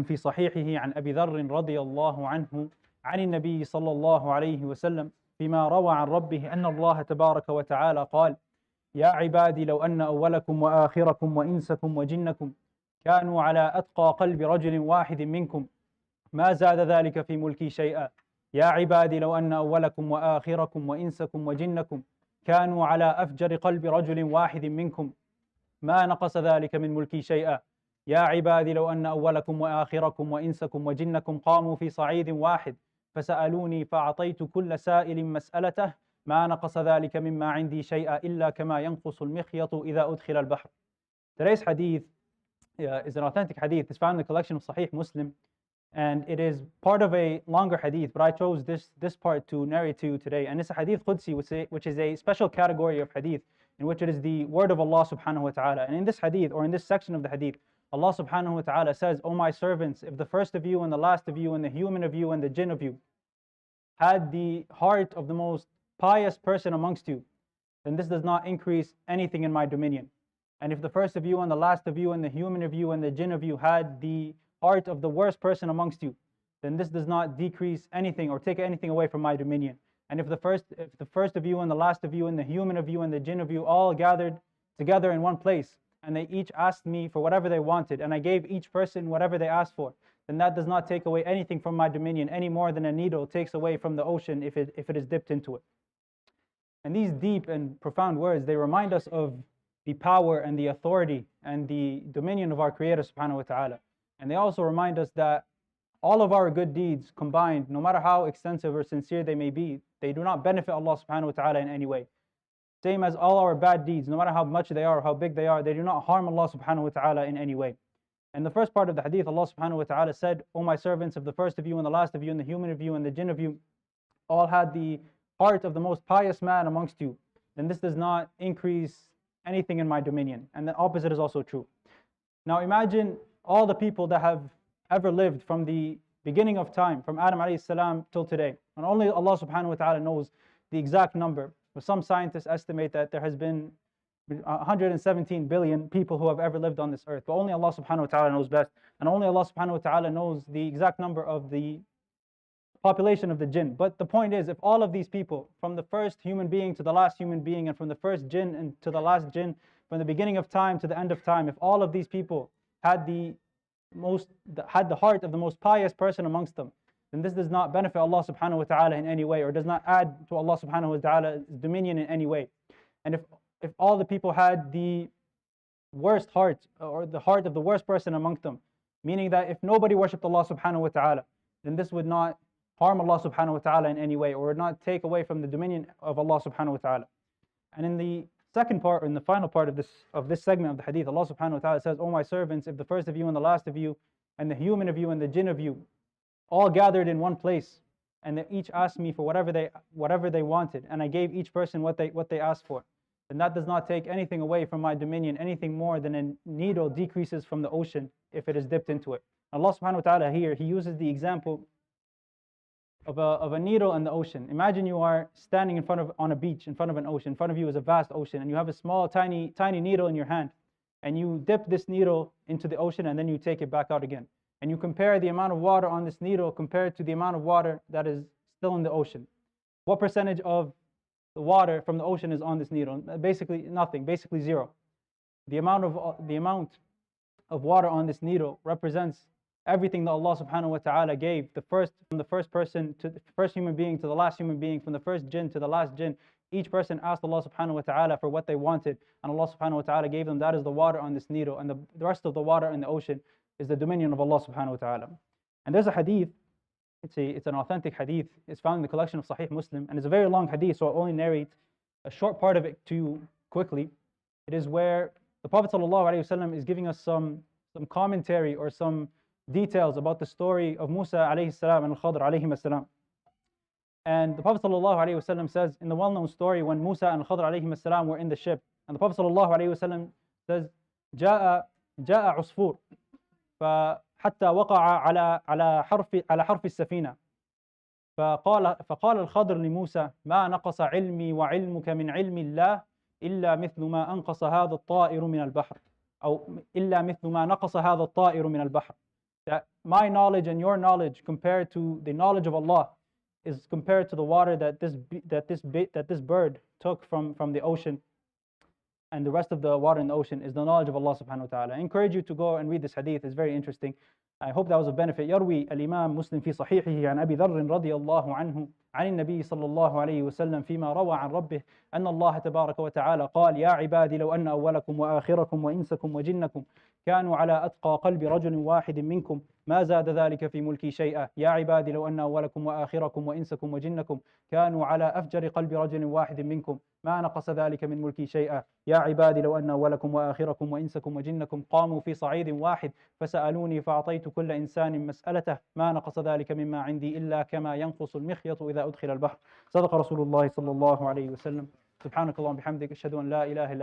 في صحيحه عن أبي ذر رضي الله عنه عن النبي صلى الله عليه وسلم فيما روى عن ربه أن الله تبارك وتعالى قال: يا عبادي لو أن أولكم وآخركم وإنسكم وجنكم كانوا على أتقى قلب رجل واحد منكم ما زاد ذلك في ملكي شيئا. يا عبادي لو أن أولكم وآخركم وإنسكم وجنكم كانوا على أفجر قلب رجل واحد منكم ما نقص ذلك من ملكي شيئا. يا عبادي لو أن أولكم وآخركم وإنسكم وجنكم قاموا في صعيد واحد فسألوني فأعطيت كل سائل مسألته ما نقص ذلك مما عندي شيئا إلا كما ينقص المخيط إذا أدخل البحر. Today's hadith is an authentic hadith. It's found in the collection of Sahih Muslim, and it is part of a longer hadith, but I chose this part to narrate to you today. And it's a hadith Qudsi, which is a special category of hadith in which it is the word of Allah subhanahu wa ta'ala. And in this hadith, or in this section of the hadith, Allah subhanahu wa ta'ala says, "O my servants, if the first of you and the last of you and the human of you and the jinn of you had the heart of the most pious person amongst you, then this does not increase anything in my dominion. And if the first of you and the last of you and the human of you and the jinn of you had the heart of the worst person amongst you, then this does not decrease anything or take anything away from my dominion. And if the first of you and the last of you and the human of you and the jinn of you all gathered together in one place, and they each asked me for whatever they wanted, and I gave each person whatever they asked for, then that does not take away anything from my dominion any more than a needle takes away from the ocean if it is dipped into it." And these deep and profound words, they remind us of the power and the authority and the dominion of our Creator subhanahu wa ta'ala. And they also remind us that all of our good deeds combined, no matter how extensive or sincere they may be, they do not benefit Allah subhanahu wa ta'ala in any way. Same as all our bad deeds, no matter how much they are or how big they are, they do not harm Allah subhanahu wa ta'ala in any way. And the first part of the hadith, Allah subhanahu wa ta'ala said, "O my servants, if the first of you and the last of you and the human of you and the jinn of you all had the heart of the most pious man amongst you, then this does not increase anything in my dominion." And the opposite is also true. Now imagine all the people that have ever lived from the beginning of time, from Adam alayhi salam till today. And only Allah subhanahu wa ta'ala knows the exact number. But some scientists estimate that there has been 117 billion people who have ever lived on this earth. But only Allah subhanahu wa ta'ala knows best. And only Allah subhanahu wa ta'ala knows the exact number of the population of the jinn. But the point is, if all of these people, from the first human being to the last human being, and from the first jinn and to the last jinn, from the beginning of time to the end of time, if all of these people had the heart of the most pious person amongst them, then this does not benefit Allah subhanahu wa ta'ala in any way, or does not add to Allah subhanahu wa ta'ala's dominion in any way. And if all the people had the worst heart, or the heart of the worst person amongst them, meaning that if nobody worshipped Allah subhanahu wa ta'ala, then this would not harm Allah subhanahu wa ta'ala in any way, or would not take away from the dominion of Allah subhanahu wa ta'ala. And in the second part, or in the final part of this segment of the hadith, Allah subhanahu wa ta'ala says, "O my servants, if the first of you and the last of you and the human of you and the jinn of you all gathered in one place, and they each asked me for whatever they wanted, and I gave each person what they asked for, then that does not take anything away from my dominion, anything more than a needle decreases from the ocean if it is dipped into it." Allah subhanahu wa ta'ala here, He uses the example of a needle in the ocean. Imagine you are standing on a beach in front of an ocean. In front of you is a vast ocean, and you have a small tiny needle in your hand, and you dip this needle into the ocean, and then you take it back out again. And you compare the amount of water on this needle compared to the amount of water that is still in the ocean. What percentage of the water from the ocean is on this needle? Basically nothing, basically zero. The amount of water on this needle represents everything that Allah subhanahu wa ta'ala gave from the first person to the first human being to the last human being, from the first jinn to the last jinn. Each person asked Allah subhanahu wa ta'ala for what they wanted, and Allah subhanahu wa ta'ala gave them. That is the water on this needle, and the rest of the water in the ocean is the dominion of Allah subhanahu wa ta'ala. And there's a hadith, it's an authentic hadith, it's found in the collection of Sahih Muslim, and it's a very long hadith, so I'll only narrate a short part of it to you quickly. It is where the Prophet sallallahu alaihi wasallam is giving us some commentary or some details about the story of Musa alayhi salam and Khatera alayhi salam. And the Prophet sallallahu alaihi wasallam says in the well-known story, when Musa and Khatera alayhi salam were in the ship, and the Prophet sallallahu alaihi wasallam says, جاء عصفور فحتى وقع على حرف السفينة فقال الخضر لموسى: ما نقص علمي وعلمك من علم الله إلا مثل ما أنقص هذا الطائر من البحر، أو إلا مثل ما نقص هذا الطائر من البحر. that my knowledge and your knowledge compared to the knowledge of Allah is compared to the water that this bird took from the ocean, and the rest of the water in the ocean is the knowledge of Allah subhanahu wa ta'ala. I encourage you to go and read this hadith. It's very interesting. I hope that was of benefit. يروي الإمام مسلم في صحيحه عن أبي ذر رضي الله عنه عن النبي صلى الله عليه وسلم فيما روى عن ربه أن الله تبارك وتعالى قال يا عبادي لو أن أولكم وآخركم وإنسكم وجنكم كانوا على أتقى قلب رجل واحد منكم ما زاد ذلك في ملكي شيئا. يا عبادي لو أن أولكم وآخركم وإنسكم وجنكم كانوا على أفجر قلب رجل واحد منكم ما نقص ذلك من ملكي شيئا. يا عبادي لو أن أولكم وآخركم وإنسكم وجنكم قاموا في صعيد واحد فسألوني فأعطيت كل إنسان مسألته ما نقص ذلك مما عندي إلا كما ينقص المخيط إذا أدخل البحر. صدق رسول الله صلى الله عليه وسلم. سبحانك اللهم وبحمدك أشهد أن لا إله إلا